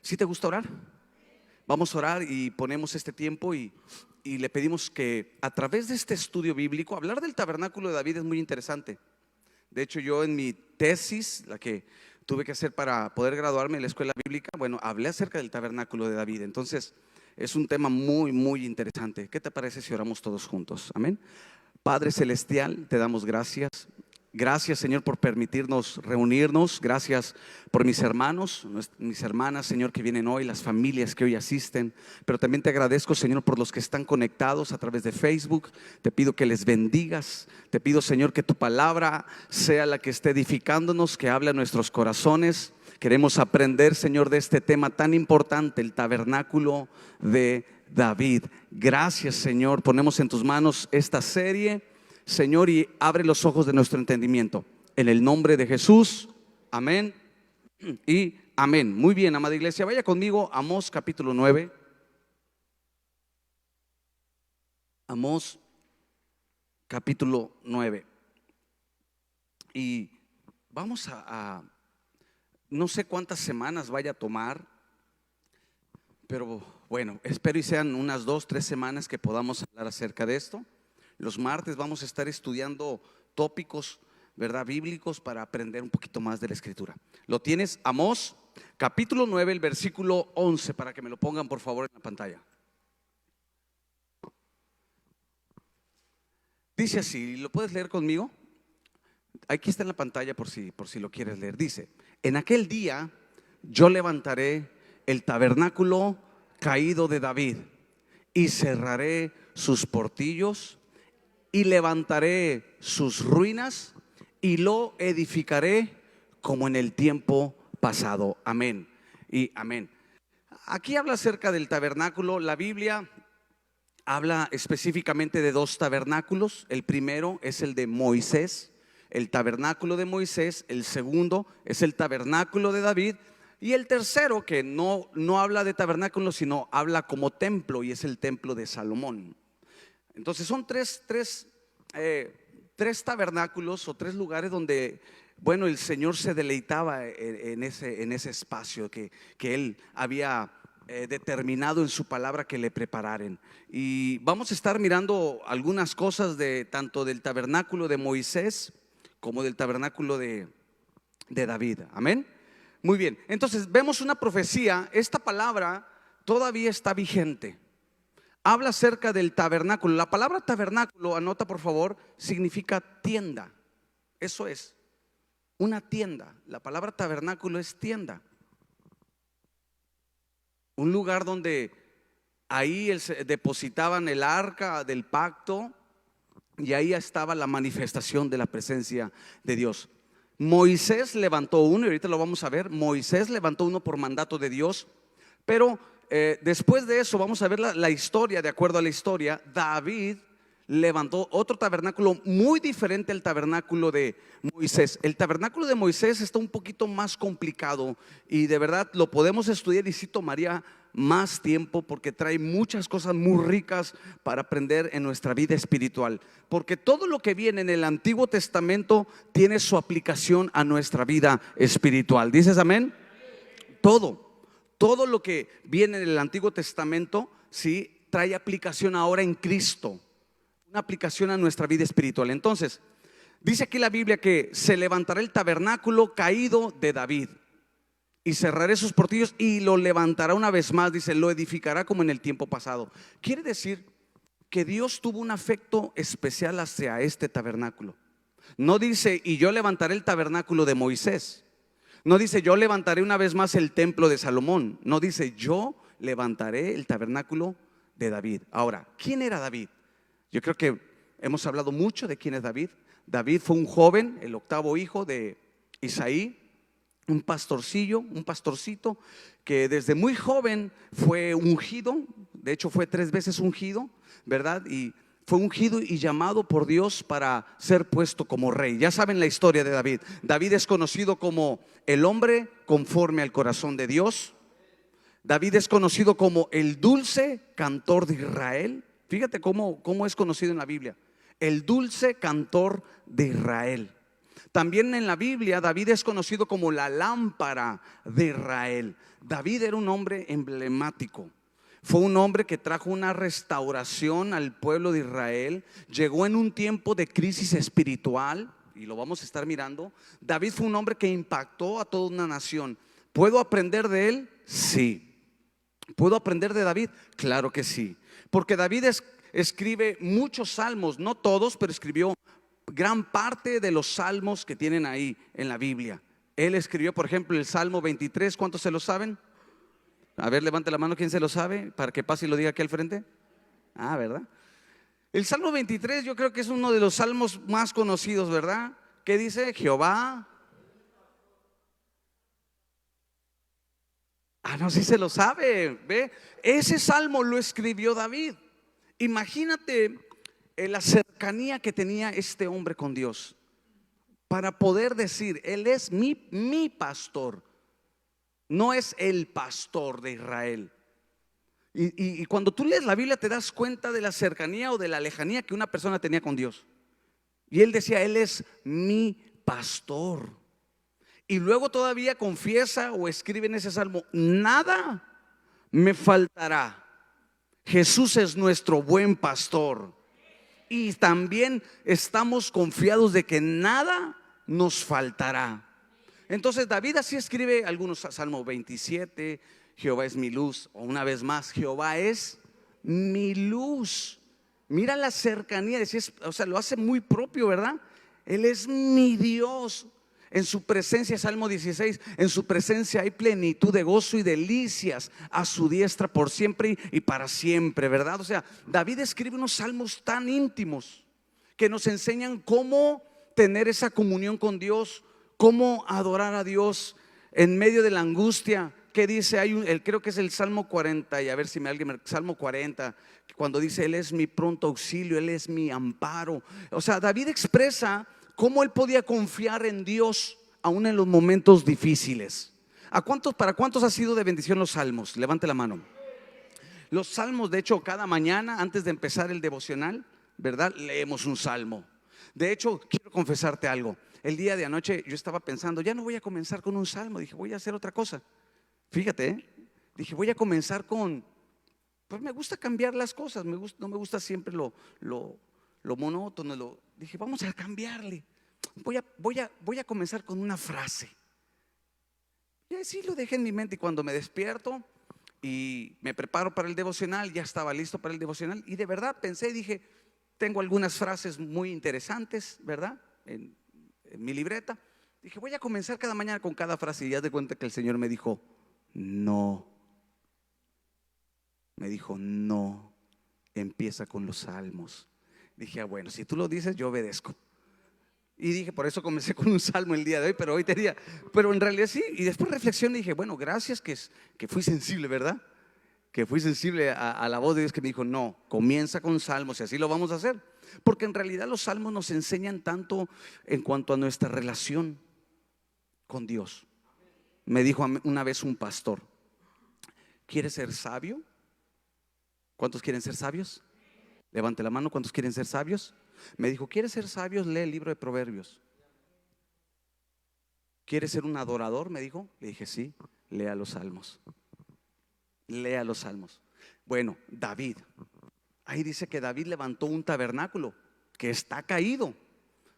¿Sí te gusta orar? Vamos a orar y ponemos este tiempo y le pedimos que a través de este estudio bíblico, hablar del tabernáculo de David es muy interesante. De hecho, yo en mi tesis, la que tuve que hacer para poder graduarme en la escuela bíblica, bueno, hablé acerca del tabernáculo de David. Entonces, es un tema muy, muy interesante. ¿Qué te parece si oramos todos juntos? Amén. Padre celestial, te damos gracias. Gracias, Señor, por permitirnos reunirnos. Gracias por mis hermanos, mis hermanas, Señor, que vienen hoy, las familias que hoy asisten. Pero también te agradezco, Señor, por los que están conectados a través de Facebook. Te pido que les bendigas. Te pido, Señor, que tu palabra sea la que esté edificándonos, que hable a nuestros corazones. Queremos aprender, Señor, de este tema tan importante, el tabernáculo de David. Gracias, Señor. Ponemos en tus manos esta serie, Señor, y abre los ojos de nuestro entendimiento. En el nombre de Jesús, amén y amén. Muy bien, amada iglesia, vaya conmigo a Amós capítulo 9. Amós capítulo 9. Y vamos no sé cuántas semanas vaya a tomar, pero bueno, espero y sean unas 2-3 semanas que podamos hablar acerca de esto. Los martes vamos a estar estudiando tópicos, ¿verdad?, bíblicos, para aprender un poquito más de la escritura. Lo tienes, Amós capítulo 9, el versículo 11, para que me lo pongan por favor en la pantalla. Dice así, ¿lo puedes leer conmigo? Aquí está en la pantalla por si lo quieres leer. Dice: en aquel día yo levantaré el tabernáculo caído de David y cerraré sus portillos y levantaré sus ruinas y lo edificaré como en el tiempo pasado. Amén y amén. Aquí habla acerca del tabernáculo. La Biblia habla específicamente de 2 tabernáculos. El primero es el de Moisés, el tabernáculo de Moisés. El segundo es el tabernáculo de David. Y el tercero, que no habla de tabernáculo, sino habla como templo, y es el templo de Salomón. Entonces son tres tabernáculos o 3 lugares donde, bueno, el Señor se deleitaba en ese espacio que Él había determinado en su palabra que le prepararan. Y vamos a estar mirando algunas cosas tanto del tabernáculo de Moisés como del tabernáculo de David. Amén. Muy bien, entonces vemos una profecía. Esta palabra todavía está vigente. Habla acerca del tabernáculo. La palabra tabernáculo, anota por favor, significa tienda. Eso es, una tienda. La palabra tabernáculo es tienda. Un lugar donde ahí depositaban el arca del pacto, y ahí estaba la manifestación de la presencia de Dios. Moisés levantó uno, y ahorita lo vamos a ver. Moisés levantó uno por mandato de Dios, pero después de eso vamos a ver la historia. De acuerdo a la historia, David levantó otro tabernáculo muy diferente al tabernáculo de Moisés. El tabernáculo de Moisés está un poquito más complicado y de verdad lo podemos estudiar, y sí tomaría más tiempo, porque trae muchas cosas muy ricas para aprender en nuestra vida espiritual. Porque todo lo que viene en el Antiguo Testamento tiene su aplicación a nuestra vida espiritual. ¿Dices amén? Todo lo que viene en el Antiguo Testamento, sí, trae aplicación ahora en Cristo, una aplicación a nuestra vida espiritual. Entonces, dice aquí la Biblia que se levantará el tabernáculo caído de David y cerraré sus portillos y lo levantará una vez más. Dice, lo edificará como en el tiempo pasado. Quiere decir que Dios tuvo un afecto especial hacia este tabernáculo. No dice, y yo levantaré el tabernáculo de Moisés. No dice, yo levantaré una vez más el templo de Salomón. No dice, yo levantaré el tabernáculo de David. Ahora, ¿quién era David? Yo creo que hemos hablado mucho de quién es David. David fue un joven, el 8º hijo de Isaí, un pastorcito que desde muy joven fue ungido. De hecho fue 3 veces ungido, ¿verdad? Y fue ungido y llamado por Dios para ser puesto como rey. Ya saben la historia de David. David es conocido como el hombre conforme al corazón de Dios. David es conocido como el dulce cantor de Israel. Fíjate cómo es conocido en la Biblia: el dulce cantor de Israel. También en la Biblia David es conocido como la lámpara de Israel. David era un hombre emblemático. Fue un hombre que trajo una restauración al pueblo de Israel. Llegó en un tiempo de crisis espiritual, y lo vamos a estar mirando. David fue un hombre que impactó a toda una nación. ¿Puedo aprender de él? Sí. ¿Puedo aprender de David? Claro que sí. Porque David escribe muchos salmos, no todos, pero escribió gran parte de los salmos que tienen ahí en la Biblia. Él escribió, por ejemplo, el Salmo 23. ¿Cuántos se lo saben? A ver, levante la mano, ¿quién se lo sabe? Para que pase y lo diga aquí al frente. Ah, ¿verdad? El Salmo 23 yo creo que es uno de los salmos más conocidos, ¿verdad? ¿Qué dice? Jehová. Ah, no, sí se lo sabe, ¿ve? Ese salmo lo escribió David. Imagínate la cercanía que tenía este hombre con Dios para poder decir, Él es mi pastor. No es el pastor de Israel. Y cuando tú lees la Biblia te das cuenta de la cercanía o de la lejanía que una persona tenía con Dios. Y él decía, Él es mi pastor. Y luego todavía confiesa o escribe en ese salmo, nada me faltará. Jesús es nuestro buen pastor. Y también estamos confiados de que nada nos faltará. Entonces David así escribe algunos, Salmo 27, Jehová es mi luz, o una vez más, Jehová es mi luz. Mira la cercanía, o sea, lo hace muy propio, ¿verdad? Él es mi Dios. En su presencia, Salmo 16, en su presencia hay plenitud de gozo y delicias, a su diestra por siempre y para siempre, ¿verdad? O sea, David escribe unos salmos tan íntimos que nos enseñan cómo tener esa comunión con Dios, cómo adorar a Dios en medio de la angustia. ¿Qué dice? Creo que es el Salmo 40, y a ver si Salmo 40, cuando dice, Él es mi pronto auxilio, Él es mi amparo. O sea, David expresa cómo él podía confiar en Dios aún en los momentos difíciles. ¿Para cuántos ha sido de bendición los salmos? Levante la mano. Los salmos, de hecho, cada mañana antes de empezar el devocional, ¿verdad? Leemos un salmo. De hecho, quiero confesarte algo. El día de anoche yo estaba pensando, ya no voy a comenzar con un salmo. Dije, voy a hacer otra cosa. Fíjate, dije, voy a comenzar pues me gusta cambiar las cosas. No me gusta siempre lo monótono. Dije, vamos a cambiarle. Voy a comenzar con una frase. Y así lo dejé en mi mente. Y cuando me despierto y me preparo para el devocional, ya estaba listo para el devocional. Y de verdad pensé y dije, tengo algunas frases muy interesantes, ¿verdad? En mi libreta. Dije, voy a comenzar cada mañana con cada frase. Y ya de cuenta que el Señor me dijo, no. Me dijo, no. Empieza con los salmos. Dije, bueno, si tú lo dices, yo obedezco. Y dije, por eso comencé con un salmo el día de hoy, pero en realidad sí. Y después reflexioné y dije, bueno, gracias que fui sensible, ¿verdad? Que fui sensible a la voz de Dios que me dijo, no, comienza con salmos y así lo vamos a hacer. Porque en realidad los salmos nos enseñan tanto en cuanto a nuestra relación con Dios. Me dijo una vez un pastor, ¿quieres ser sabio? ¿Cuántos quieren ser sabios? Levante la mano, ¿cuántos quieren ser sabios? Me dijo, ¿quieres ser sabios? Lee el libro de Proverbios. ¿Quieres ser un adorador? Me dijo. Le dije, sí, lea los salmos. Lea los salmos. Bueno, David, ahí dice que David levantó un tabernáculo que está caído.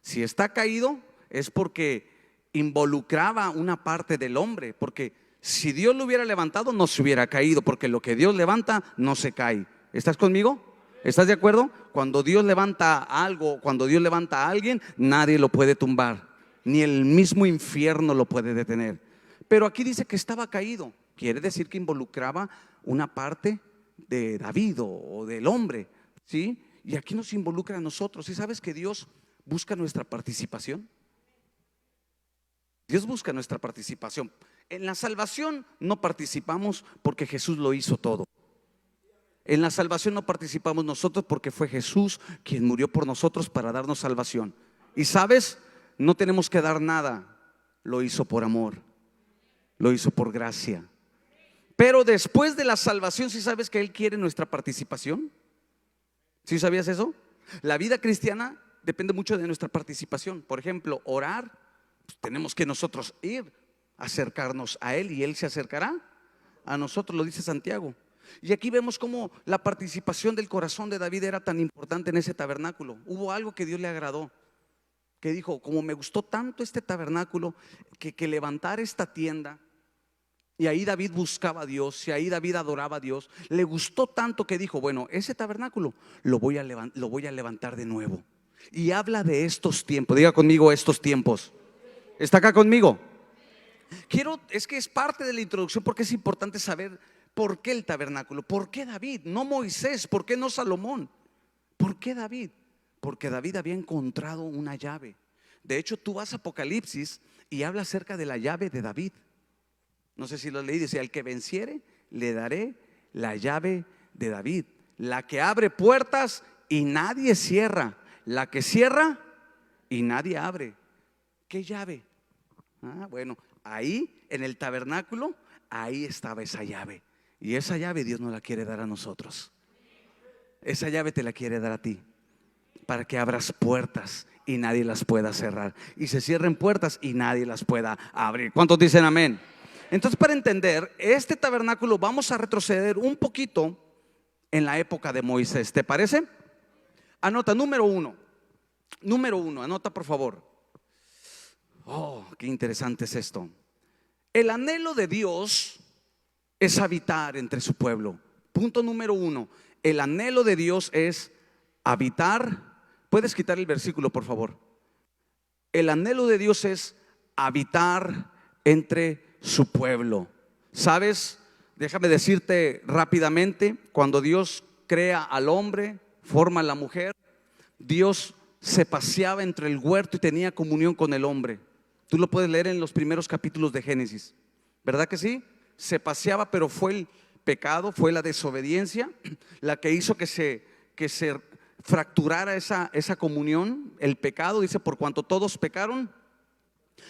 Si está caído es porque involucraba una parte del hombre. Porque si Dios lo hubiera levantado no se hubiera caído. Porque lo que Dios levanta no se cae. ¿Estás conmigo? ¿Estás de acuerdo? Cuando Dios levanta algo, cuando Dios levanta a alguien, nadie lo puede tumbar, ni el mismo infierno lo puede detener. Pero aquí dice que estaba caído. Quiere decir que involucraba una parte de David o del hombre, ¿sí? Y aquí nos involucra a nosotros. ¿Y sabes que Dios busca nuestra participación? Dios busca nuestra participación. En la salvación no participamos porque Jesús lo hizo todo. En la salvación no participamos nosotros porque fue Jesús quien murió por nosotros para darnos salvación. Y sabes, no tenemos que dar nada. Lo hizo por amor, lo hizo por gracia. Pero después de la salvación, ¿sí sabes que Él quiere nuestra participación? ¿Sí sabías eso? La vida cristiana depende mucho de nuestra participación. Por ejemplo, orar, pues tenemos que nosotros ir, acercarnos a Él y Él se acercará a nosotros, lo dice Santiago. Y aquí vemos cómo la participación del corazón de David era tan importante en ese tabernáculo. Hubo algo que Dios le agradó, que dijo: como me gustó tanto este tabernáculo, que levantar esta tienda. Y ahí David buscaba a Dios, y ahí David adoraba a Dios. Le gustó tanto que dijo: bueno, ese tabernáculo lo voy a levantar de nuevo. Y habla de estos tiempos. Diga conmigo: estos tiempos. ¿Está acá conmigo? Es que es parte de la introducción, porque es importante saber por qué el tabernáculo, por qué David, no Moisés, por qué no Salomón, por qué David. Porque David había encontrado una llave. De hecho, tú vas a Apocalipsis y habla acerca de la llave de David. No sé si lo leí, dice: al que venciere le daré la llave de David, la que abre puertas y nadie cierra, la que cierra y nadie abre. ¿Qué llave? Bueno, ahí en el tabernáculo, ahí estaba esa llave. Y esa llave Dios no la quiere dar a nosotros. Esa llave te la quiere dar a ti, para que abras puertas y nadie las pueda cerrar, y se cierren puertas y nadie las pueda abrir. ¿Cuántos dicen amén? Entonces, para entender este tabernáculo, vamos a retroceder un poquito en la época de Moisés. ¿Te parece? Anota, número uno, anota por favor. Oh, qué interesante es esto. El anhelo de Dios es habitar entre su pueblo. Punto número uno, el anhelo de Dios es habitar. Puedes quitar el versículo, por favor. El anhelo de Dios es habitar entre su pueblo. ¿Sabes? Déjame decirte rápidamente, cuando Dios crea al hombre, forma a la mujer, Dios se paseaba entre el huerto y tenía comunión con el hombre. Tú lo puedes leer en los primeros capítulos de Génesis, ¿verdad que sí? Se paseaba, pero fue el pecado, fue la desobediencia la que hizo que se fracturara esa comunión. El pecado, dice: por cuanto todos pecaron,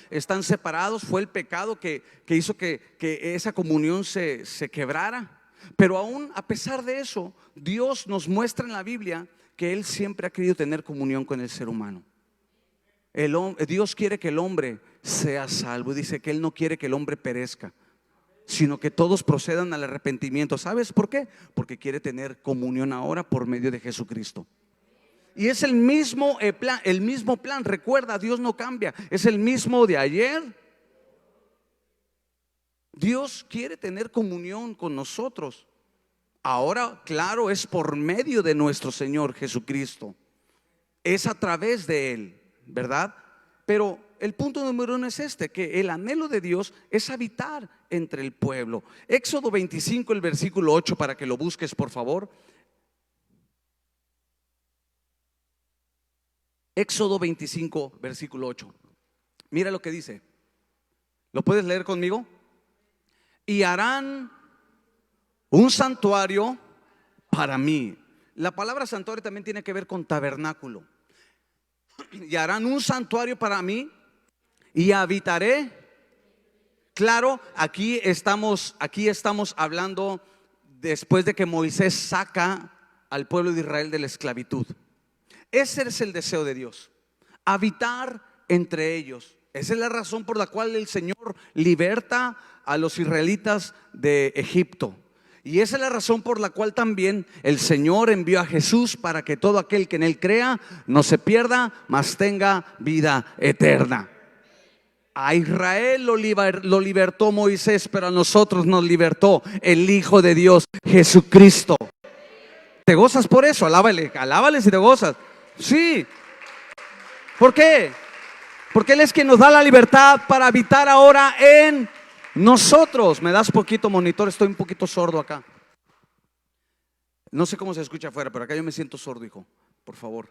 están separados. Fue el pecado que hizo que esa comunión se quebrara. Pero aún a pesar de eso, Dios nos muestra en la Biblia que Él siempre ha querido tener comunión con el ser humano. Dios quiere que el hombre sea salvo. Dice que Él no quiere que el hombre perezca, sino que todos procedan al arrepentimiento. ¿Sabes por qué? Porque quiere tener comunión ahora por medio de Jesucristo. Y es el mismo plan. Recuerda, Dios no cambia. Es el mismo de ayer. Dios quiere tener comunión con nosotros. Ahora, claro, es por medio de nuestro Señor Jesucristo. Es a través de Él, ¿verdad? Pero el punto número uno es que el anhelo de Dios es habitar entre el pueblo. Éxodo 25, el versículo 8, para que lo busques, por favor. Éxodo 25, versículo 8. Mira lo que dice. ¿Lo puedes leer conmigo? Y harán un santuario para mí. La palabra santuario también tiene que ver con tabernáculo. Y harán un santuario para mí y habitaré. Claro, aquí estamos hablando después de que Moisés saca al pueblo de Israel de la esclavitud. Ese es el deseo de Dios, habitar entre ellos. Esa es la razón por la cual el Señor liberta a los israelitas de Egipto. Y esa es la razón por la cual también el Señor envió a Jesús, para que todo aquel que en Él crea no se pierda, mas tenga vida eterna. A Israel lo libertó Moisés, pero a nosotros nos libertó el Hijo de Dios, Jesucristo. ¿Te gozas por eso? Alábale si te gozas. Sí. ¿Por qué? Porque Él es quien nos da la libertad para habitar ahora en nosotros. Me das poquito monitor, estoy un poquito sordo acá. No sé cómo se escucha afuera, pero acá yo me siento sordo, hijo. Por favor.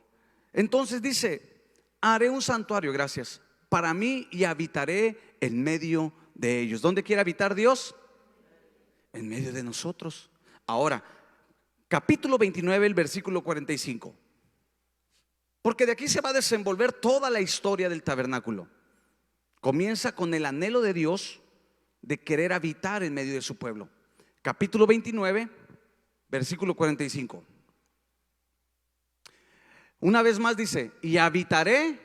Entonces dice: haré un santuario, gracias, para mí, y habitaré en medio de ellos. ¿Dónde quiere habitar Dios? En medio de nosotros. Ahora, capítulo 29, el versículo 45. Porque de aquí se va a desenvolver toda la historia del tabernáculo. Comienza con el anhelo de Dios de querer habitar en medio de su pueblo. Capítulo 29, versículo 45. Una vez más dice, y habitaré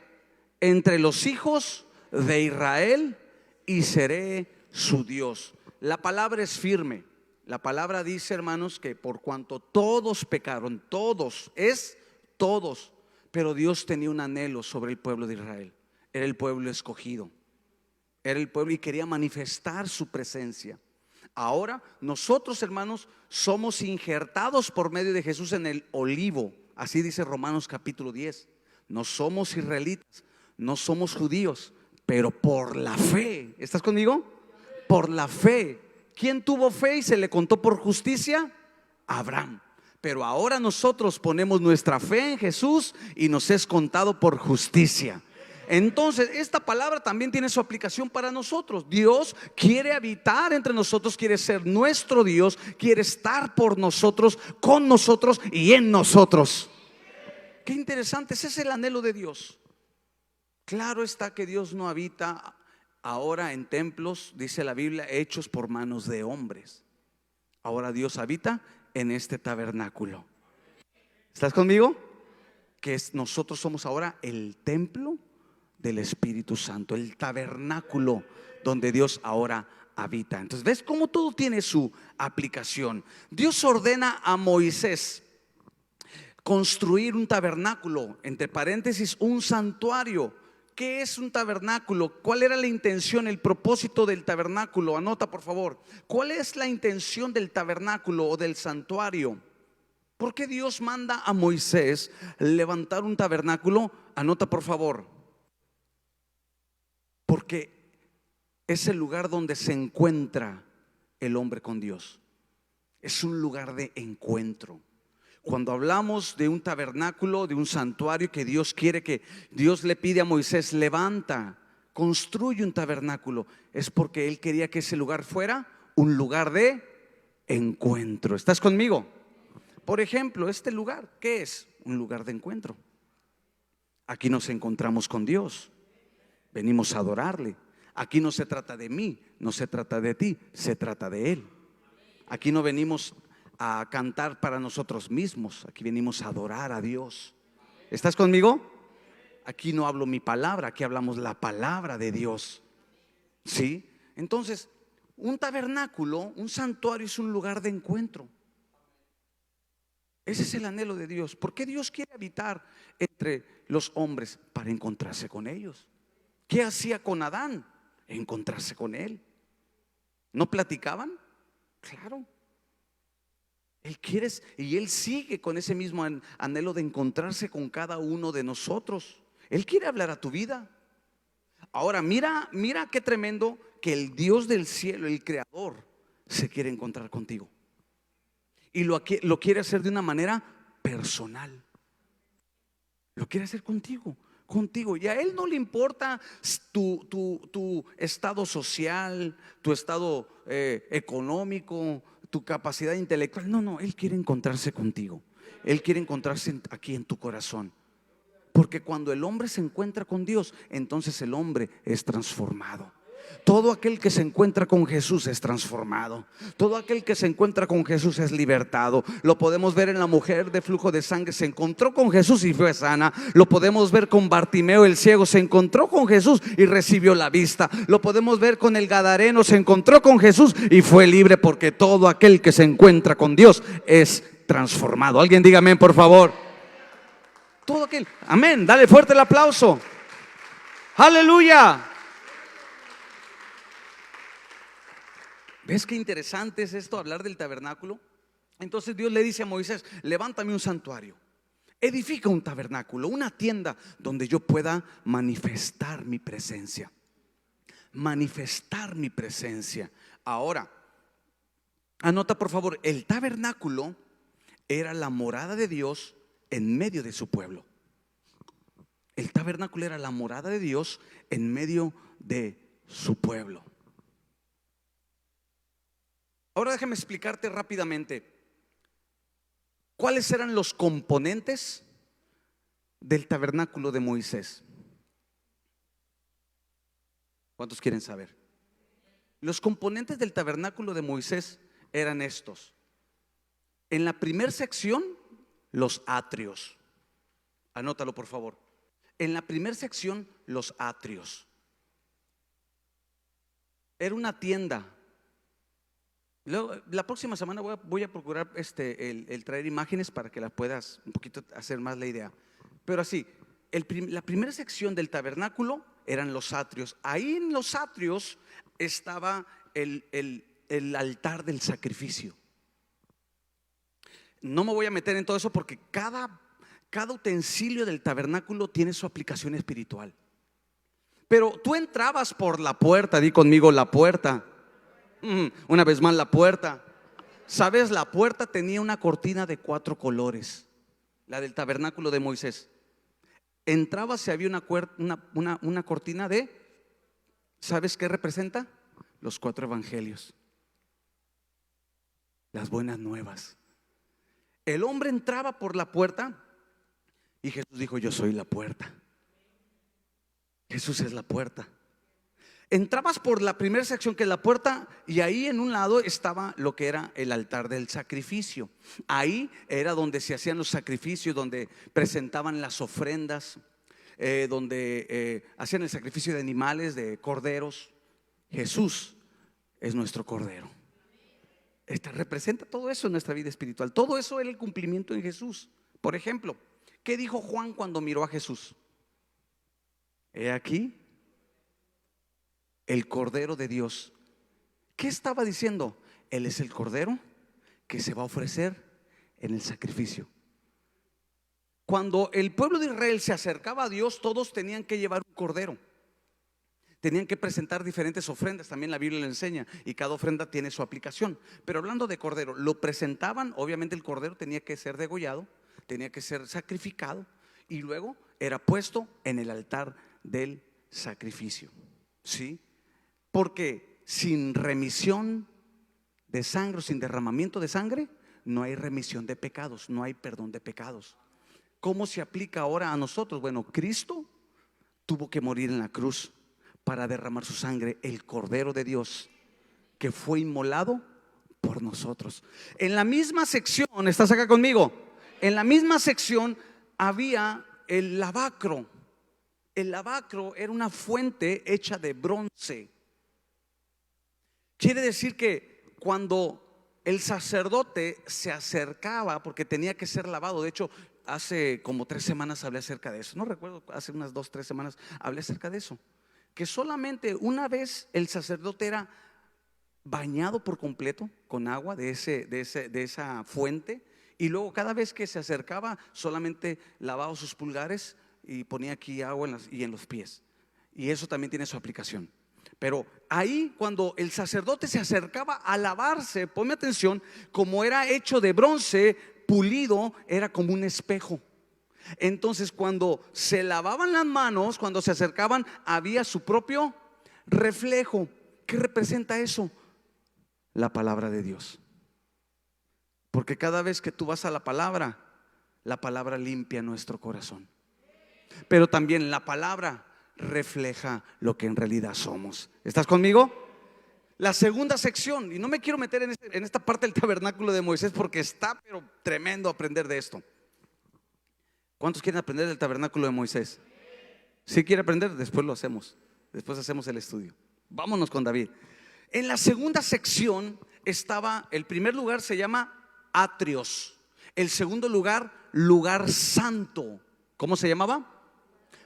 entre los hijos de Israel y seré su Dios. La palabra es firme. La palabra dice, hermanos, que por cuanto todos pecaron, todos, es todos, pero Dios tenía un anhelo sobre el pueblo de Israel. Era el pueblo escogido, era el pueblo y quería manifestar su presencia. Ahora nosotros, hermanos, somos injertados por medio de Jesús en el olivo. Así dice Romanos capítulo 10. No somos israelitas, no somos judíos, pero por la fe. ¿Estás conmigo? Por la fe. ¿Quién tuvo fe y se le contó por justicia? Abraham. Pero ahora nosotros ponemos nuestra fe en Jesús y nos es contado por justicia. Entonces esta palabra también tiene su aplicación para nosotros. Dios quiere habitar entre nosotros, quiere ser nuestro Dios, quiere estar por nosotros, con nosotros y en nosotros. Qué interesante, ese es el anhelo de Dios. Claro está que Dios no habita ahora en templos, dice la Biblia, hechos por manos de hombres. Ahora Dios habita en este tabernáculo. ¿Estás conmigo? Que nosotros somos ahora el templo del Espíritu Santo, el tabernáculo donde Dios ahora habita. Entonces, ¿ves cómo todo tiene su aplicación? Dios ordena a Moisés construir un tabernáculo, entre paréntesis, un santuario. ¿Qué es un tabernáculo? ¿Cuál era la intención, el propósito del tabernáculo? Anota, por favor. ¿Cuál es la intención del tabernáculo o del santuario? ¿Por qué Dios manda a Moisés levantar un tabernáculo? Anota, por favor. Porque es el lugar donde se encuentra el hombre con Dios. Es un lugar de encuentro. Cuando hablamos de un tabernáculo, de un santuario que Dios quiere, que Dios le pide a Moisés, levanta, construye un tabernáculo, es porque Él quería que ese lugar fuera un lugar de encuentro. ¿Estás conmigo? Por ejemplo, este lugar, ¿qué es? Un lugar de encuentro. Aquí nos encontramos con Dios, venimos a adorarle. Aquí no se trata de mí, no se trata de ti, se trata de Él. Aquí no venimos a cantar para nosotros mismos, aquí venimos a adorar a Dios. ¿Estás conmigo? Aquí no hablo mi palabra, aquí hablamos la palabra de Dios. ¿Sí? Entonces, un tabernáculo, un santuario es un lugar de encuentro. Ese es el anhelo de Dios. ¿Por qué Dios quiere habitar entre los hombres? Para encontrarse con ellos. ¿Qué hacía con Adán? Encontrarse con él. ¿No platicaban? Claro. Él quiere, y Él sigue con ese mismo anhelo de encontrarse con cada uno de nosotros. Él quiere hablar a tu vida. Ahora mira qué tremendo que el Dios del cielo, el Creador, se quiere encontrar contigo. Y lo quiere hacer de una manera personal. Lo quiere hacer contigo. Y a Él no le importa tu estado social, tu estado económico, tu capacidad intelectual. No, Él quiere encontrarse contigo. Él quiere encontrarse aquí en tu corazón. Porque cuando el hombre se encuentra con Dios, entonces el hombre es transformado. Todo aquel que se encuentra con Jesús es transformado. Todo aquel que se encuentra con Jesús es libertado. Lo podemos ver en la mujer de flujo de sangre, se encontró con Jesús y fue sana. Lo podemos ver con Bartimeo el ciego, se encontró con Jesús y recibió la vista. Lo podemos ver con el gadareno, se encontró con Jesús y fue libre, porque todo aquel que se encuentra con Dios es transformado. Alguien diga amén, por favor. Todo aquel, amén, dale fuerte el aplauso. Aleluya. ¿Ves qué interesante es esto, hablar del tabernáculo? Entonces Dios le dice a Moisés: levántame un santuario, edifica un tabernáculo, una tienda donde yo pueda manifestar mi presencia. Manifestar mi presencia. Ahora, anota por favor, el tabernáculo era la morada de Dios en medio de su pueblo. El tabernáculo era la morada de Dios en medio de su pueblo. Ahora déjame explicarte rápidamente cuáles eran los componentes del tabernáculo de Moisés. ¿Cuántos quieren saber? Los componentes del tabernáculo de Moisés eran estos. En la primera sección, los atrios. Anótalo por favor. En la primera sección, los atrios. Era una tienda. Luego, la próxima semana voy a procurar el traer imágenes para que las puedas un poquito hacer más la idea. Pero así, la primera sección del tabernáculo eran los atrios. Ahí en los atrios estaba el altar del sacrificio. No me voy a meter en todo eso porque cada utensilio del tabernáculo tiene su aplicación espiritual. Pero tú entrabas por la puerta, di conmigo la puerta. Una vez más la puerta. ¿Sabes? La puerta tenía una cortina de 4 colores, la del tabernáculo de Moisés. Entrabas y había una cortina de, ¿sabes qué representa? Los 4 evangelios, las buenas nuevas. El hombre entraba por la puerta y Jesús dijo: yo soy la puerta. Jesús es la puerta. Entrabas por la primera sección, que es la puerta, y ahí en un lado estaba lo que era el altar del sacrificio. Ahí era donde se hacían los sacrificios, donde presentaban las ofrendas, donde hacían el sacrificio de animales, de corderos. Jesús es nuestro cordero. Representa todo eso en nuestra vida espiritual. Todo eso era el cumplimiento en Jesús. Por ejemplo, ¿qué dijo Juan cuando miró a Jesús? He aquí el Cordero de Dios. ¿Qué estaba diciendo? Él es el Cordero que se va a ofrecer en el sacrificio. Cuando el pueblo de Israel se acercaba a Dios, todos tenían que llevar un cordero. Tenían que presentar diferentes ofrendas, también la Biblia lo enseña, y cada ofrenda tiene su aplicación. Pero hablando de cordero, lo presentaban, obviamente el cordero tenía que ser degollado, tenía que ser sacrificado, y luego era puesto en el altar del sacrificio. ¿Sí? Porque sin remisión de sangre, sin derramamiento de sangre, no hay remisión de pecados, no hay perdón de pecados. ¿Cómo se aplica ahora a nosotros? Bueno, Cristo tuvo que morir en la cruz para derramar su sangre, el Cordero de Dios que fue inmolado por nosotros. En la misma sección, ¿estás acá conmigo? En la misma sección había el lavacro. El lavacro era una fuente hecha de bronce. Quiere decir que cuando el sacerdote se acercaba, porque tenía que ser lavado, de hecho hace como 3 semanas hablé acerca de eso, no recuerdo, hace unas 2, 3 semanas hablé acerca de eso, que solamente una vez el sacerdote era bañado por completo con agua de esa fuente, y luego cada vez que se acercaba solamente lavaba sus pulgares y ponía aquí agua en los pies, y eso también tiene su aplicación. Pero ahí cuando el sacerdote se acercaba a lavarse, ponme atención, como era hecho de bronce pulido, era como un espejo. Entonces cuando se lavaban las manos, cuando se acercaban, había su propio reflejo. ¿Qué representa eso? La palabra de Dios. Porque cada vez que tú vas a la palabra limpia nuestro corazón. Pero también la palabra refleja lo que en realidad somos. ¿Estás conmigo? La segunda sección, y no me quiero meter en esta parte del tabernáculo de Moisés porque está pero tremendo aprender de esto. ¿Cuántos quieren aprender del tabernáculo de Moisés? Si quiere aprender, después lo hacemos. Después hacemos el estudio. Vámonos con David. En la segunda sección estaba, el primer lugar se llama atrios. El segundo lugar, lugar santo. ¿Cómo se llamaba?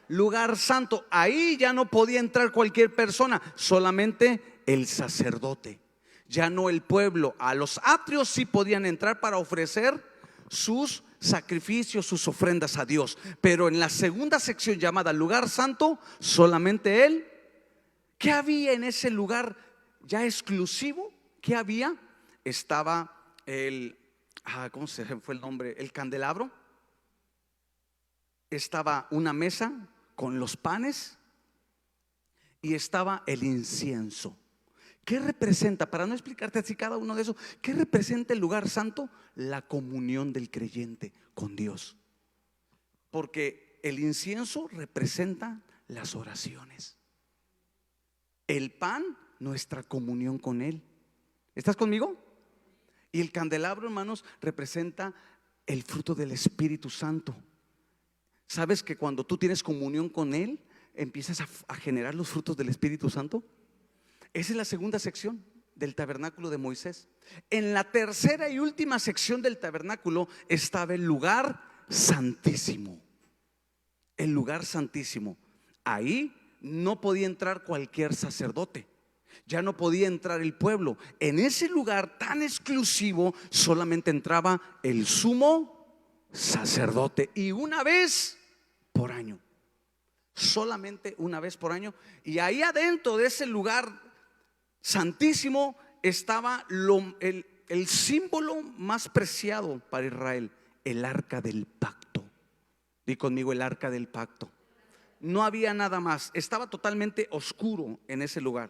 Lugar santo. Ahí ya no podía entrar cualquier persona, solamente el sacerdote, ya no el pueblo. A los atrios sí podían entrar para ofrecer sus sacrificios, sus ofrendas a Dios, pero en la segunda sección llamada lugar santo, solamente él. ¿Qué había en ese lugar ya exclusivo? ¿Qué había? Estaba ¿cómo se fue el nombre? El candelabro. Estaba una mesa con los panes y estaba el incienso. ¿Qué representa? Para no explicarte así cada uno de esos, ¿qué representa el lugar santo? La comunión del creyente con Dios. Porque el incienso representa las oraciones. El pan, nuestra comunión con Él. ¿Estás conmigo? Y el candelabro, hermanos, representa el fruto del Espíritu Santo. ¿Sabes que cuando tú tienes comunión con Él, empiezas a generar los frutos del Espíritu Santo? Esa es la segunda sección del tabernáculo de Moisés. En la tercera y última sección del tabernáculo estaba el lugar santísimo. El lugar santísimo. Ahí no podía entrar cualquier sacerdote. Ya no podía entrar el pueblo. En ese lugar tan exclusivo solamente entraba el sumo sacerdote, y una vez por año. Solamente una vez por año. Y ahí adentro de ese lugar santísimo estaba el símbolo más preciado para Israel: el arca del pacto. Di conmigo: el arca del pacto. No había nada más, estaba totalmente oscuro en ese lugar.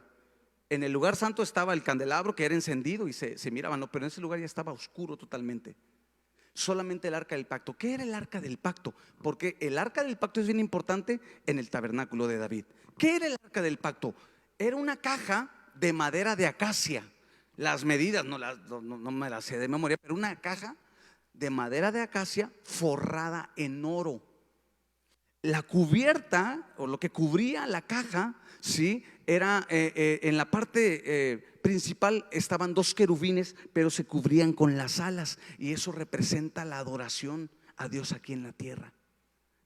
En el lugar santo estaba el candelabro que era encendido y se miraba, no, pero en ese lugar ya estaba oscuro totalmente. Solamente el arca del pacto. ¿Qué era el arca del pacto? Porque el arca del pacto es bien importante en el tabernáculo de David. ¿Qué era el arca del pacto? Era una caja de madera de acacia. Las medidas no me las sé de memoria, pero una caja de madera de acacia forrada en oro. La cubierta, o lo que cubría la caja, sí, era en la parte principal estaban dos querubines, pero se cubrían con las alas, y eso representa la adoración a Dios aquí en la tierra.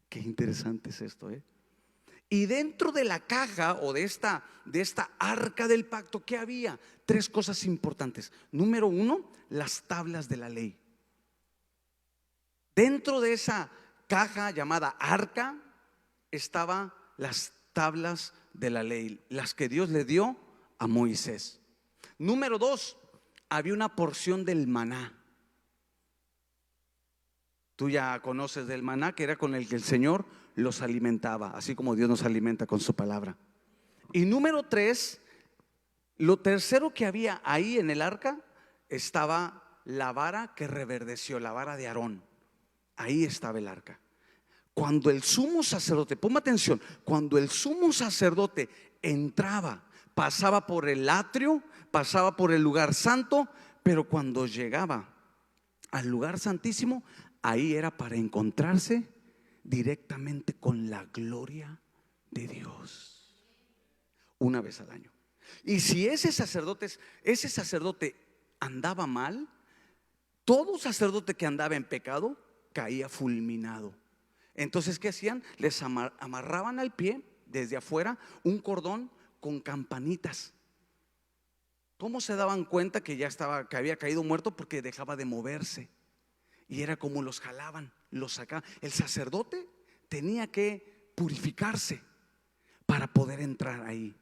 Qué interesante es esto, ¿eh? Y dentro de la caja o de esta arca del pacto, ¿qué había? Tres cosas importantes. Número uno, las tablas de la ley. Dentro de esa caja llamada arca estaban las tablas de la ley, las que Dios le dio a Moisés. Número dos, había una porción del maná. Tú ya conoces del maná, que era con el que el Señor los alimentaba, así como Dios nos alimenta con su palabra. Y número tres, lo tercero que había ahí en el arca, estaba la vara que reverdeció, la vara de Aarón. Ahí estaba el arca. Cuando el sumo sacerdote, ponme atención, cuando el sumo sacerdote entraba, pasaba por el atrio, pasaba por el lugar santo, pero cuando llegaba al lugar santísimo, ahí era para encontrarse directamente con la gloria de Dios, una vez al año. Y si ese sacerdote andaba mal, todo sacerdote que andaba en pecado caía fulminado. Entonces, ¿qué hacían? Les amarraban al pie desde afuera un cordón con campanitas. ¿Cómo se daban cuenta que que había caído muerto? Porque dejaba de moverse. Y era como los jalaban, los sacaban. El sacerdote tenía que purificarse para poder entrar ahí.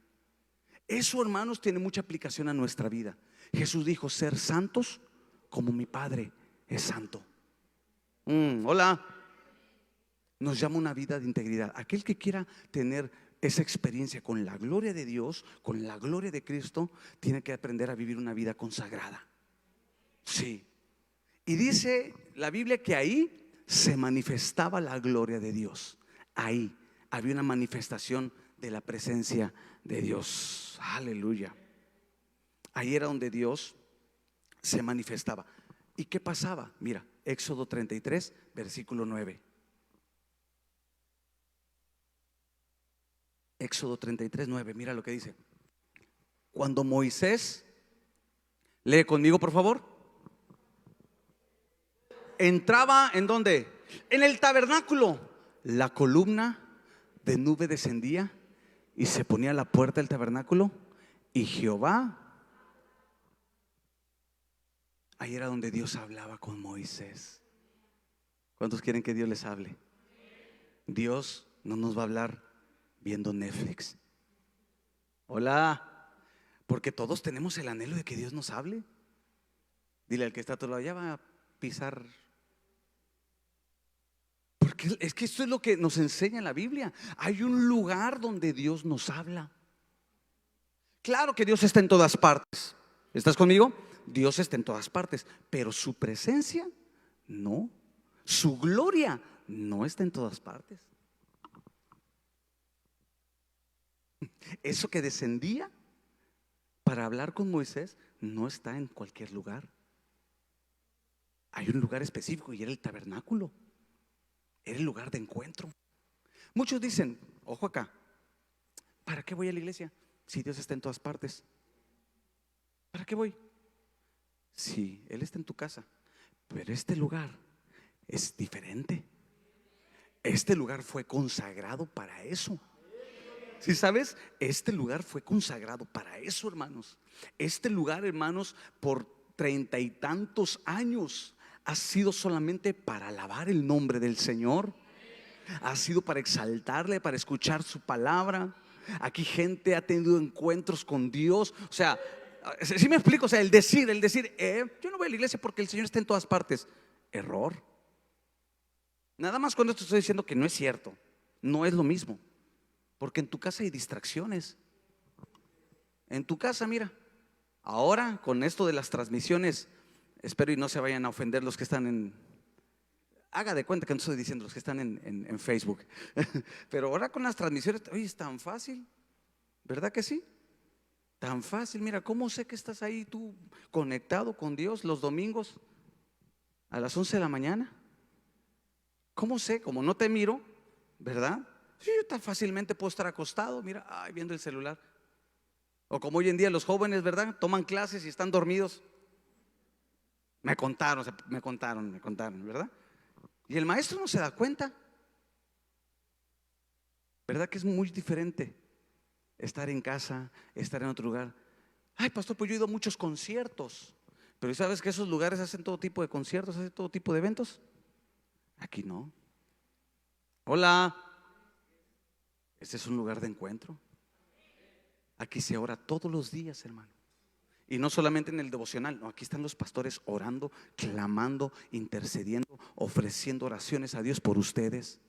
Eso, hermanos, tiene mucha aplicación a nuestra vida. Jesús dijo: ser santos como mi Padre es santo. Hola. Nos llama una vida de integridad. Aquel que quiera tener esa experiencia con la gloria de Dios, con la gloria de Cristo, tiene que aprender a vivir una vida consagrada. Sí. Y dice la Biblia que ahí se manifestaba la gloria de Dios. Ahí había una manifestación de la presencia de Dios. Aleluya. Ahí era donde Dios se manifestaba. ¿Y qué pasaba? Mira, Éxodo 33, versículo 9. Éxodo 33, 9, mira lo que dice. Cuando Moisés, lee conmigo por favor, entraba, ¿en dónde? En el tabernáculo. La columna de nube descendía y se ponía a la puerta del tabernáculo, y Jehová, ahí era donde Dios hablaba con Moisés. ¿Cuántos quieren que Dios les hable? Dios no nos va a hablar viendo Netflix. Hola. Porque todos tenemos el anhelo de que Dios nos hable. Dile al que está a tu lado: ya va a pisar. Porque es que esto es lo que nos enseña la Biblia. Hay un lugar donde Dios nos habla. Claro que Dios está en todas partes. ¿Estás conmigo? Dios está en todas partes, pero su presencia no. Su gloria no está en todas partes. Eso que descendía para hablar con Moisés no está en cualquier lugar. Hay un lugar específico, y era el tabernáculo. Era el lugar de encuentro. Muchos dicen, ojo acá, ¿para qué voy a la iglesia si Dios está en todas partes? ¿Para qué voy? Sí, Él está en tu casa, pero este lugar es diferente. Este lugar fue consagrado para eso. ¿Sí sabes? Este lugar fue consagrado para eso, hermanos. Este lugar, hermanos, por 30 y tantos años ha sido solamente para alabar el nombre del Señor. Ha sido para exaltarle, para escuchar su palabra. Aquí gente ha tenido encuentros con Dios. O sea, si me explico, o sea, el decir, yo no voy a la iglesia porque el Señor está en todas partes. Error. Nada más cuando esto estoy diciendo que no es cierto. No es lo mismo. Porque en tu casa hay distracciones. En tu casa, mira, ahora con esto de las transmisiones, espero y no se vayan a ofender los que están haga de cuenta que no estoy diciendo los que están en Facebook. Pero ahora con las transmisiones, oye, es tan fácil, ¿verdad que sí? Tan fácil, mira, ¿cómo sé que estás ahí tú conectado con Dios los domingos a las 11 de la mañana? ¿Cómo sé? Como no te miro, ¿verdad? Sí, yo tan fácilmente puedo estar acostado, mira, ay, viendo el celular. O como hoy en día los jóvenes, ¿verdad? Toman clases y están dormidos. Me contaron, ¿verdad? Y el maestro no se da cuenta. ¿Verdad que es muy diferente estar en casa, estar en otro lugar? Ay, pastor, pues yo he ido a muchos conciertos. Pero ¿sabes que esos lugares hacen todo tipo de conciertos, hacen todo tipo de eventos? Aquí no. Hola. Este es un lugar de encuentro. Aquí se ora todos los días, hermano. Y no solamente en el devocional, no, aquí están los pastores orando, clamando, intercediendo, ofreciendo oraciones a Dios por ustedes.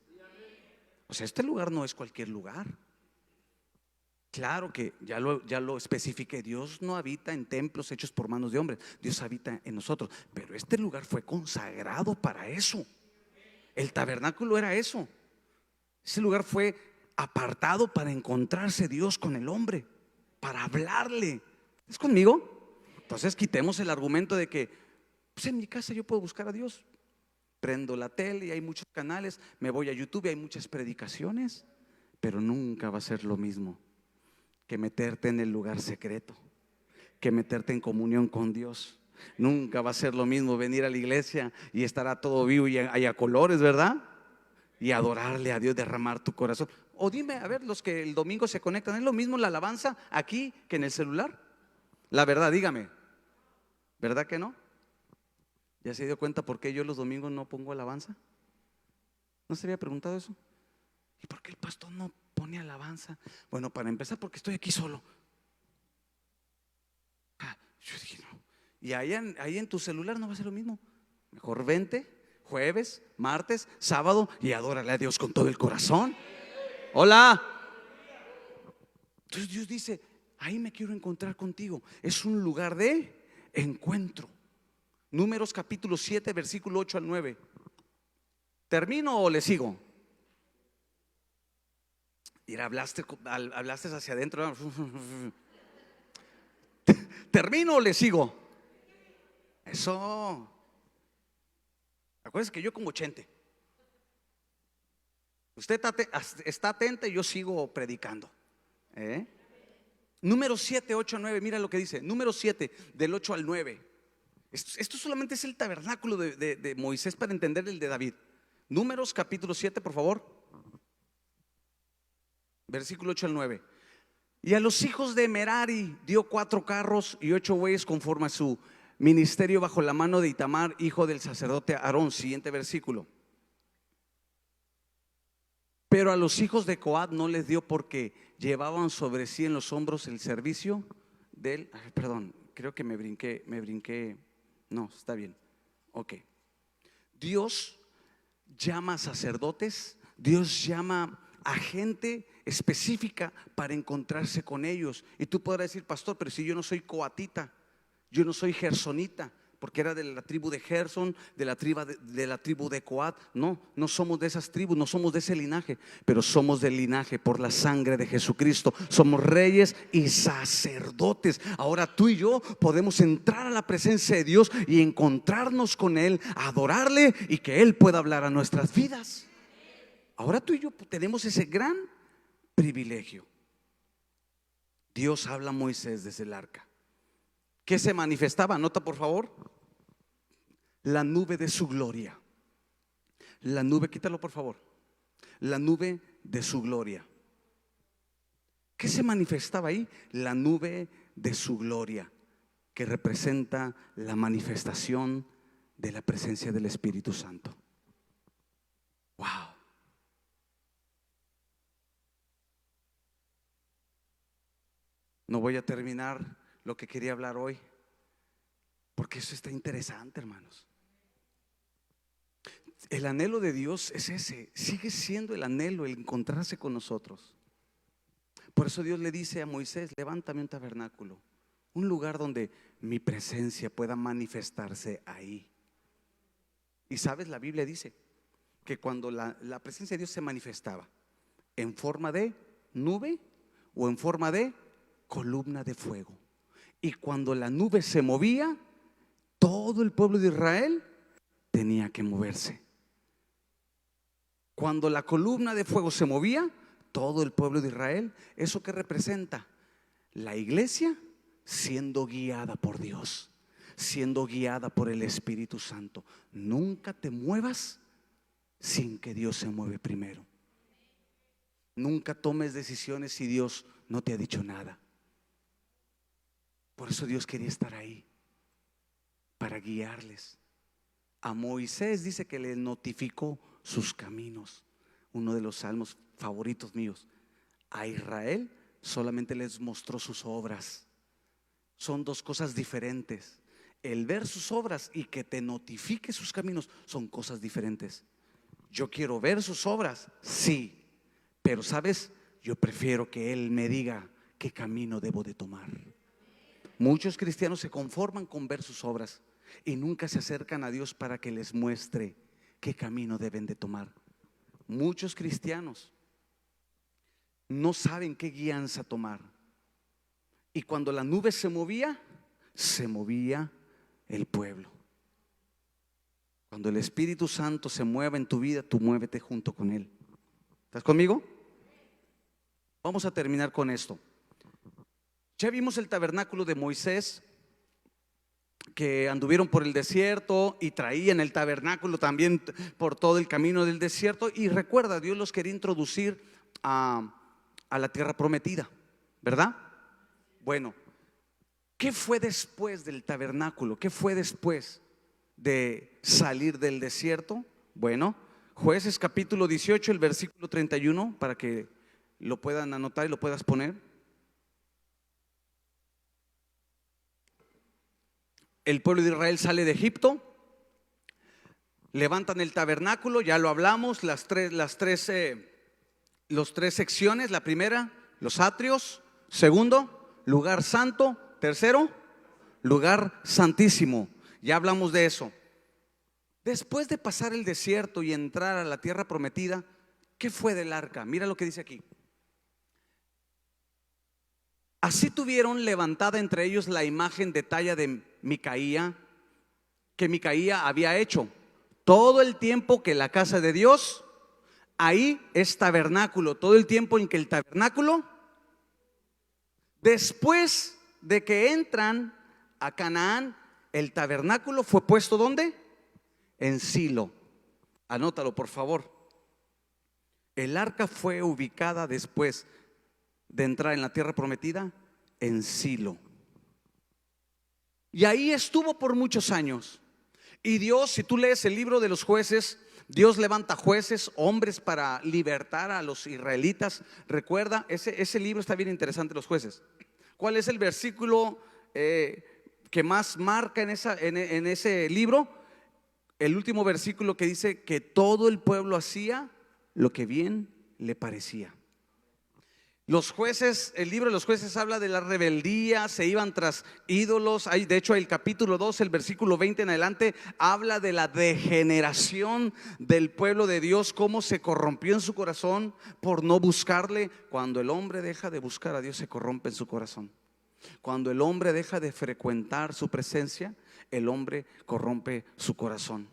O sea, este lugar no es cualquier lugar. Claro que ya lo especifiqué, Dios no habita en templos hechos por manos de hombres, Dios habita en nosotros. Pero este lugar fue consagrado para eso. El tabernáculo era eso. Ese lugar fue apartado para encontrarse Dios con el hombre, para hablarle. ¿Es conmigo? Entonces quitemos el argumento de que pues en mi casa yo puedo buscar a Dios. Prendo la tele y hay muchos canales, me voy a YouTube y hay muchas predicaciones, pero nunca va a ser lo mismo que meterte en el lugar secreto, que meterte en comunión con Dios. Nunca va a ser lo mismo venir a la iglesia y estará todo vivo y a colores, ¿verdad? Y adorarle a Dios, derramar tu corazón. O dime, a ver, los que el domingo se conectan, ¿es lo mismo la alabanza aquí que en el celular? La verdad, dígame, ¿verdad que no? ¿Ya se dio cuenta por qué yo los domingos no pongo alabanza? ¿No se había preguntado eso? ¿Y por qué el pastor no pone alabanza? Bueno, para empezar, porque estoy aquí solo. Yo dije, no. Y ahí en tu celular no va a ser lo mismo. Mejor vente jueves, martes, sábado y adórale a Dios con todo el corazón. Hola. Entonces Dios dice, ahí me quiero encontrar contigo. Es un lugar de encuentro. Números capítulo 7, versículo 8 al 9. ¿Termino o le sigo? Mira, hablaste hacia adentro. ¿Termino o le sigo? Eso. Acuérdense que yo como Chente. Usted está atenta y yo sigo predicando. Número 7, 8, 9. Mira lo que dice. Número 7, del 8 al 9. Esto solamente es el tabernáculo de Moisés para entender el de David. Números capítulo 7, por favor. Versículo 8 al 9. Y a los hijos de Merari dio 4 carros y 8 bueyes conforme a su ministerio bajo la mano de Itamar, hijo del sacerdote Aarón. Siguiente versículo. Pero a los hijos de Coat no les dio porque llevaban sobre sí en los hombros el servicio del… Perdón, creo que me brinqué. No, está bien. Ok. Dios llama a sacerdotes, Dios llama a gente específica para encontrarse con ellos. Y tú podrás decir, pastor, pero si yo no soy coatita, yo no soy gersonita, porque era de la tribu de Gerson, de la tribu de Coat. No somos de esas tribus, no somos de ese linaje, pero somos del linaje por la sangre de Jesucristo. Somos reyes y sacerdotes. Ahora tú y yo podemos entrar a la presencia de Dios y encontrarnos con Él, adorarle y que Él pueda hablar a nuestras vidas. Ahora tú y yo tenemos ese gran privilegio. Dios habla a Moisés desde el arca. ¿Qué se manifestaba? Anota por favor. La nube de su gloria. La nube, quítalo por favor. La nube de su gloria. ¿Qué se manifestaba ahí? La nube de su gloria, que representa la manifestación de la presencia del Espíritu Santo. Wow. No voy a terminar lo que quería hablar hoy, porque eso está interesante, hermanos. El anhelo de Dios es ese, sigue siendo el anhelo, el encontrarse con nosotros. Por eso Dios le dice a Moisés: levántame un tabernáculo, un lugar donde mi presencia pueda manifestarse ahí. Y sabes, la Biblia dice que cuando la presencia de Dios se manifestaba en forma de nube o en forma de columna de fuego, y cuando la nube se movía, todo el pueblo de Israel tenía que moverse. Cuando la columna de fuego se movía, todo el pueblo de Israel. ¿Eso qué representa? La iglesia siendo guiada por Dios, siendo guiada por el Espíritu Santo. Nunca te muevas sin que Dios se mueve primero. Nunca tomes decisiones si Dios no te ha dicho nada. Por eso Dios quería estar ahí, para guiarles. A Moisés dice que le notificó sus caminos. Uno de los salmos favoritos míos. A Israel solamente les mostró sus obras. Son dos cosas diferentes. El ver sus obras y que te notifique sus caminos son cosas diferentes. Yo quiero ver sus obras, sí, pero sabes, yo prefiero que Él me diga qué camino debo de tomar. Muchos cristianos se conforman con ver sus obras y nunca se acercan a Dios para que les muestre qué camino deben de tomar. Muchos cristianos no saben qué guianza tomar. Y cuando la nube se movía el pueblo. Cuando el Espíritu Santo se mueva en tu vida, tú muévete junto con Él. ¿Estás conmigo? Vamos a terminar con esto. Ya vimos el tabernáculo de Moisés, que anduvieron por el desierto y traían el tabernáculo también por todo el camino del desierto. Y recuerda, Dios los quería introducir a la tierra prometida, ¿verdad? Bueno, ¿qué fue después del tabernáculo? ¿Qué fue después de salir del desierto? Bueno, Jueces capítulo 18, el versículo 31, para que lo puedan anotar y lo puedas poner. El pueblo de Israel sale de Egipto, levantan el tabernáculo, ya lo hablamos, las tres secciones. La primera, los atrios. Segundo, lugar santo. Tercero, lugar santísimo. Ya hablamos de eso. Después de pasar el desierto y entrar a la tierra prometida, ¿qué fue del arca? Mira lo que dice aquí. Así tuvieron levantada entre ellos la imagen de talla de Micaía, que Micaía había hecho. Todo el tiempo que la casa de Dios, ahí es tabernáculo. Todo el tiempo en que el tabernáculo, después de que entran a Canaán, el tabernáculo fue puesto ¿dónde? En Silo. Anótalo por favor. El arca fue ubicada después de entrar en la tierra prometida en Silo. Y ahí estuvo por muchos años. Y Dios, si tú lees el libro de los jueces, Dios levanta jueces, hombres para libertar a los israelitas. Recuerda, ese libro está bien interesante, los jueces. ¿Cuál es el versículo que más marca en ese libro? El último versículo que dice que todo el pueblo hacía lo que bien le parecía. Los jueces, el libro de los jueces habla de la rebeldía, se iban tras ídolos. De hecho, el capítulo 2, el versículo 20 en adelante, habla de la degeneración del pueblo de Dios, cómo se corrompió en su corazón por no buscarle. Cuando el hombre deja de buscar a Dios, se corrompe en su corazón. Cuando el hombre deja de frecuentar su presencia, el hombre corrompe su corazón.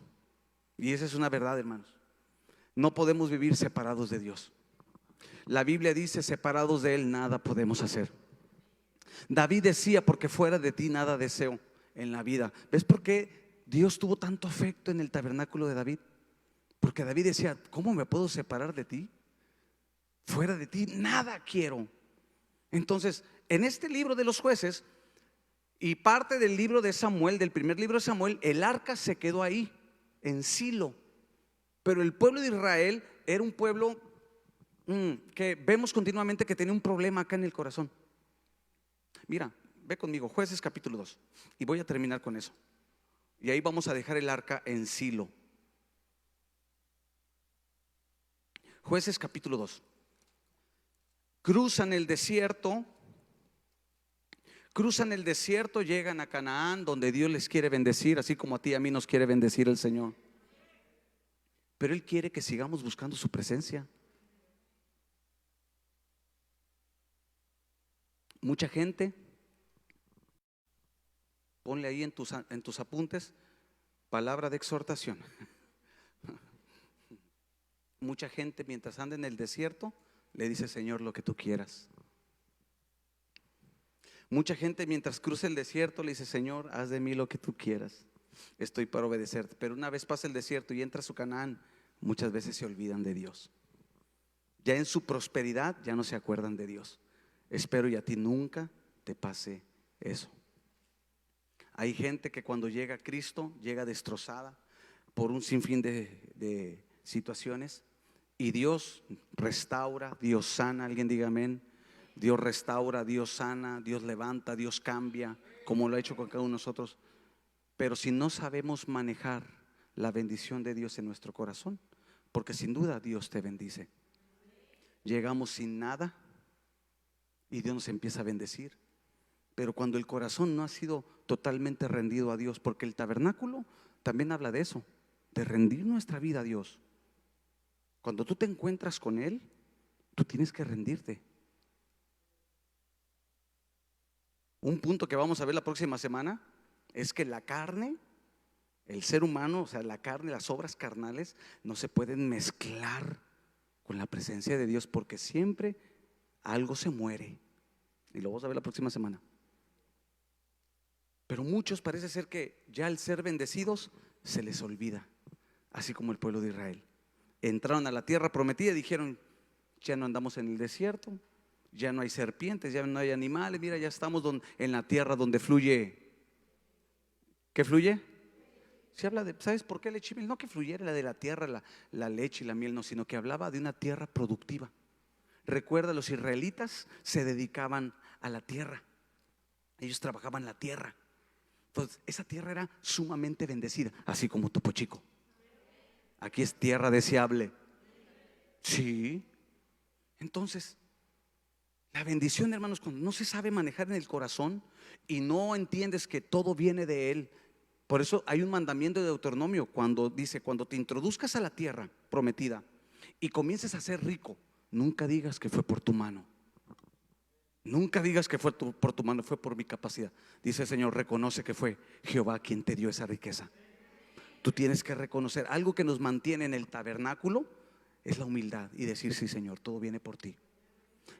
Y esa es una verdad, hermanos. No podemos vivir separados de Dios. La Biblia dice: separados de Él nada podemos hacer. David decía: porque fuera de ti nada deseo en la vida. ¿Ves por qué Dios tuvo tanto afecto en el tabernáculo de David? Porque David decía: ¿cómo me puedo separar de ti? Fuera de ti nada quiero. Entonces, en este libro de los jueces y parte del libro de Samuel, del primer libro de Samuel, el arca se quedó ahí, en Silo. Pero el pueblo de Israel era un pueblo que vemos continuamente que tenía un problema acá en el corazón. Mira, ve conmigo, Jueces capítulo 2, y voy a terminar con eso. Y ahí vamos a dejar el arca en Silo. Jueces capítulo 2. Cruzan el desierto, llegan a Canaán, donde Dios les quiere bendecir, así como a ti y a mí nos quiere bendecir el Señor. Pero Él quiere que sigamos buscando su presencia. Mucha gente, ponle ahí en tus apuntes, palabra de exhortación. Mucha gente, mientras anda en el desierto, le dice: Señor, lo que tú quieras. Mucha gente, mientras cruza el desierto, le dice: Señor, haz de mí lo que tú quieras, estoy para obedecerte. Pero una vez pasa el desierto y entra a su Canaán, muchas veces se olvidan de Dios. Ya en su prosperidad ya no se acuerdan de Dios. Espero y a ti nunca te pase eso. Hay gente que cuando llega a Cristo llega destrozada por un sinfín de situaciones, y Dios restaura, Dios sana. Alguien diga amén. Dios restaura, Dios sana, Dios levanta, Dios cambia, como lo ha hecho con cada uno de nosotros. Pero si no sabemos manejar la bendición de Dios en nuestro corazón, porque sin duda Dios te bendice, llegamos sin nada y Dios nos empieza a bendecir. Pero cuando el corazón no ha sido totalmente rendido a Dios, porque el tabernáculo también habla de eso, de rendir nuestra vida a Dios. Cuando tú te encuentras con Él, tú tienes que rendirte. Un punto que vamos a ver la próxima semana es que la carne, el ser humano, o sea, la carne, las obras carnales, no se pueden mezclar con la presencia de Dios, porque siempre algo se muere. Y lo vamos a ver la próxima semana. Pero muchos parece ser que ya al ser bendecidos se les olvida, así como el pueblo de Israel. Entraron a la tierra prometida y dijeron: ya no andamos en el desierto, ya no hay serpientes, ya no hay animales, mira, ya estamos en la tierra donde fluye. ¿Qué fluye? Se habla de, ¿sabes por qué leche y miel? No que fluyera la de la tierra, la leche y la miel, no, sino que hablaba de una tierra productiva. Recuerda, los israelitas se dedicaban a la tierra, ellos trabajaban la tierra. Entonces esa tierra era sumamente bendecida, así como Topo Chico. Aquí es tierra deseable. Sí. Entonces, la bendición, hermanos, cuando no se sabe manejar en el corazón y no entiendes que todo viene de Él. Por eso hay un mandamiento de Deuteronomio cuando dice: cuando te introduzcas a la tierra prometida y comiences a ser rico, nunca digas que fue por tu mano. Nunca digas que fue por tu mano, fue por mi capacidad. Dice el Señor: reconoce que fue Jehová quien te dio esa riqueza. Tú tienes que reconocer. Algo que nos mantiene en el tabernáculo es la humildad y decir: sí, Señor, todo viene por ti,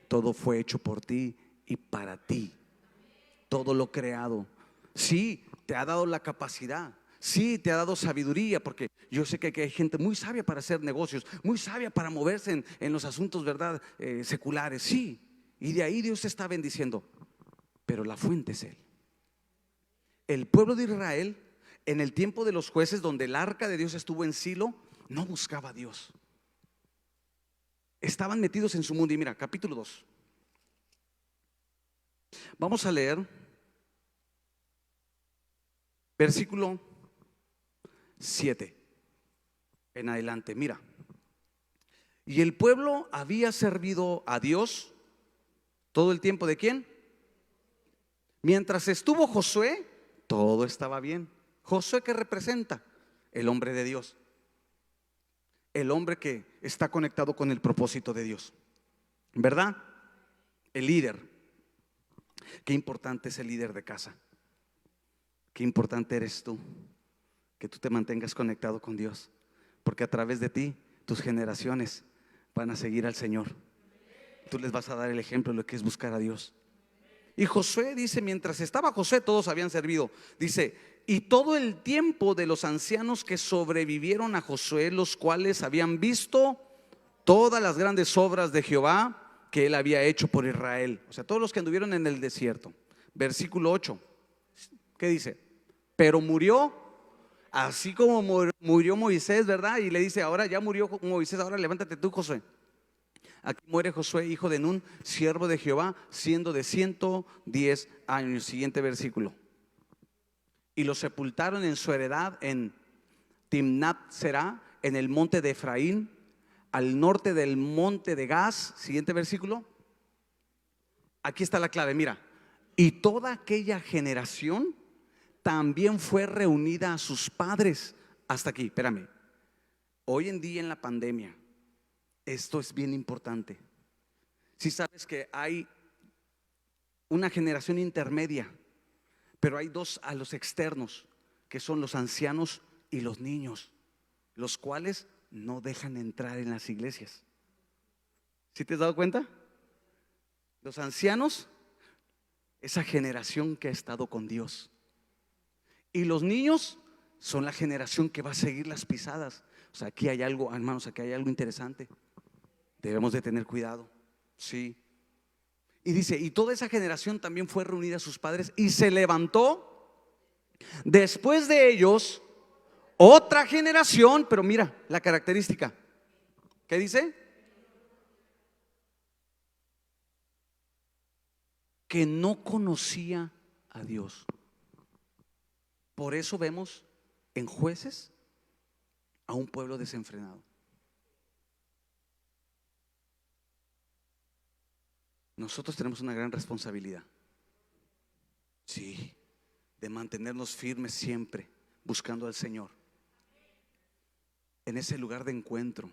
todo fue hecho por ti y para ti. Todo lo creado, sí, te ha dado la capacidad, sí, te ha dado sabiduría, porque yo sé que hay gente muy sabia para hacer negocios, muy sabia para moverse en los asuntos, ¿verdad? Seculares, sí, y de ahí Dios te está bendiciendo, pero la fuente es Él. El pueblo de Israel, en el tiempo de los jueces, donde el arca de Dios estuvo en Silo, no buscaba a Dios. Estaban metidos en su mundo. Y mira, capítulo 2. Vamos a leer versículo 7 en adelante. Mira: y el pueblo había servido a Dios todo el tiempo ¿de quién? Mientras estuvo Josué, todo estaba bien. Josué, ¿qué representa? El hombre de Dios, el hombre que está conectado con el propósito de Dios, ¿verdad? El líder. Qué importante es el líder de casa. Qué importante eres tú, que tú te mantengas conectado con Dios, porque a través de ti tus generaciones van a seguir al Señor. Tú les vas a dar el ejemplo de lo que es buscar a Dios. Y Josué dice, mientras estaba Josué, todos habían servido. Dice, y todo el tiempo de los ancianos que sobrevivieron a Josué, los cuales habían visto todas las grandes obras de Jehová que él había hecho por Israel. O sea, todos los que anduvieron en el desierto. Versículo 8. ¿Qué dice? Pero murió, así como murió Moisés, ¿verdad? Y le dice, ahora ya murió Moisés, ahora levántate tú, Josué. Aquí muere Josué, hijo de Nun, siervo de Jehová, siendo de 110 años. Siguiente versículo. Y lo sepultaron en su heredad en Timnat Será, en el monte de Efraín, al norte del monte de Gaz. Siguiente versículo. Aquí está la clave, mira. Y toda aquella generación también fue reunida a sus padres. Hasta aquí, espérame. Hoy en día en la pandemia, esto es bien importante. Si sabes que hay una generación intermedia, pero hay dos a los externos, que son los ancianos y los niños, los cuales no dejan entrar en las iglesias. ¿Sí te has dado cuenta? Los ancianos, esa generación que ha estado con Dios, y los niños son la generación que va a seguir las pisadas. O sea, aquí hay algo, hermanos, aquí hay algo interesante. Debemos de tener cuidado. Sí. Y dice, y toda esa generación también fue reunida a sus padres, y se levantó después de ellos otra generación. Pero mira la característica. ¿Qué dice? Que no conocía a Dios. Por eso vemos en Jueces a un pueblo desenfrenado. Nosotros tenemos una gran responsabilidad, sí, de mantenernos firmes siempre, buscando al Señor, en ese lugar de encuentro,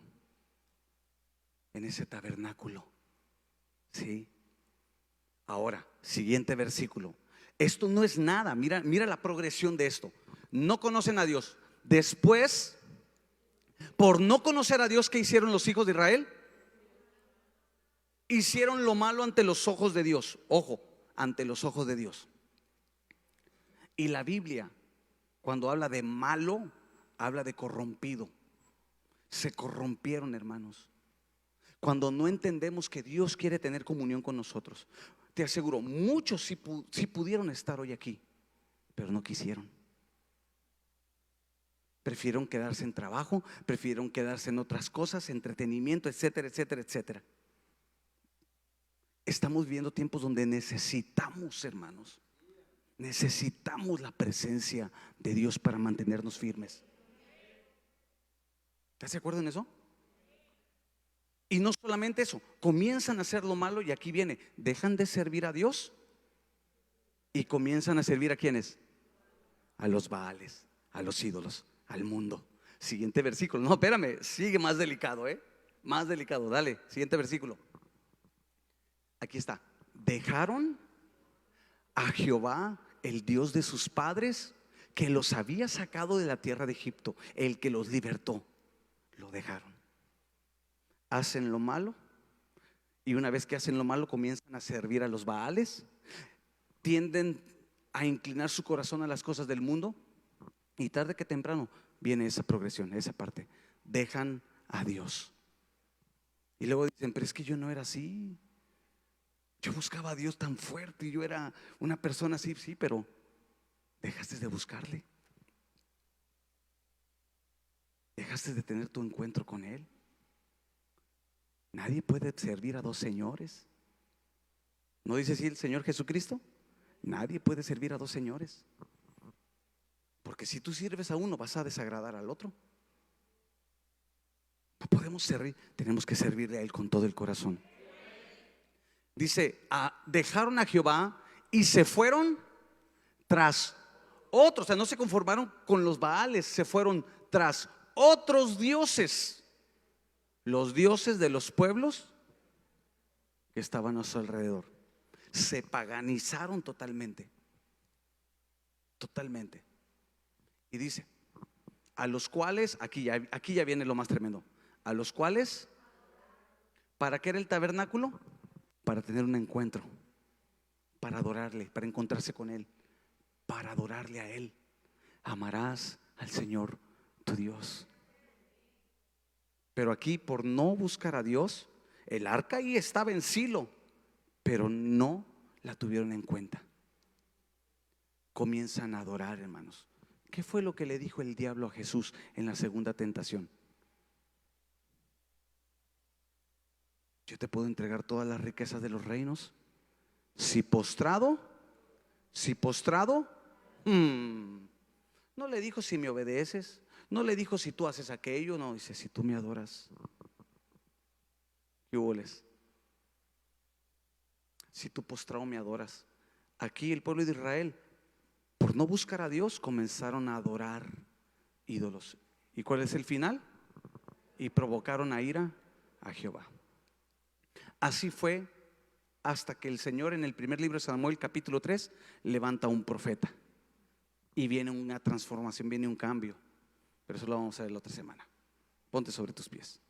en ese tabernáculo. Sí. Ahora, siguiente versículo. Esto no es nada, mira la progresión de esto. No conocen a Dios. Después, por no conocer a Dios, ¿qué hicieron los hijos de Israel? Hicieron lo malo ante los ojos de Dios. Ojo, ante los ojos de Dios. Y la Biblia, cuando habla de malo, habla de corrompido. Se corrompieron, hermanos. Cuando no entendemos que Dios quiere tener comunión con nosotros. Te aseguro, muchos sí pudieron estar hoy aquí, pero no quisieron. Prefirieron quedarse en trabajo, prefirieron quedarse en otras cosas, entretenimiento, etcétera, etcétera, etcétera. Estamos viviendo tiempos donde necesitamos, hermanos, necesitamos la presencia de Dios para mantenernos firmes. ¿Estás de acuerdo en eso? Y no solamente eso, comienzan a hacer lo malo y aquí viene, dejan de servir a Dios y comienzan a servir ¿a quiénes? A los Baales, a los ídolos, al mundo. Siguiente versículo. No, espérame, sigue más delicado, más delicado, dale, siguiente versículo. Aquí está. Dejaron a Jehová, el Dios de sus padres, que los había sacado de la tierra de Egipto, el que los libertó. Lo dejaron. Hacen lo malo, y una vez que hacen lo malo comienzan a servir a los Baales, tienden a inclinar su corazón a las cosas del mundo, y tarde que temprano viene esa progresión, esa parte. Dejan a Dios. Y luego dicen, pero es que yo no era así. Yo buscaba a Dios tan fuerte y yo era una persona así. Sí, pero dejaste de buscarle. Dejaste de tener tu encuentro con Él. Nadie puede servir a dos señores. ¿No dice así el Señor Jesucristo? Nadie puede servir a dos señores. Porque si tú sirves a uno vas a desagradar al otro. No podemos servir, tenemos que servirle a Él con todo el corazón. Dice, dejaron a Jehová y se fueron tras otros. O sea, no se conformaron con los Baales, se fueron tras otros dioses, los dioses de los pueblos que estaban a su alrededor. Se paganizaron totalmente. Y dice, a los cuales, aquí ya viene lo más tremendo, a los cuales, ¿para qué era el tabernáculo? Para tener un encuentro, para adorarle, para encontrarse con Él, para adorarle a Él. Amarás al Señor tu Dios. Pero aquí, por no buscar a Dios, el arca ahí estaba en Silo, pero no la tuvieron en cuenta. Comienzan a adorar, hermanos. ¿Qué fue lo que le dijo el diablo a Jesús en la segunda tentación? Yo te puedo entregar todas las riquezas de los reinos si postrado, no le dijo si me obedeces, no le dijo si tú haces aquello, no, dice si tú me adoras. ¿Qué huboles? Si tú postrado me adoras. Aquí el pueblo de Israel, por no buscar a Dios, comenzaron a adorar ídolos. ¿Y cuál es el final? Y provocaron a ira a Jehová. Así fue hasta que el Señor, en el primer libro de Samuel, capítulo 3, levanta un profeta y viene una transformación, viene un cambio. Pero eso lo vamos a ver la otra semana. Ponte sobre tus pies.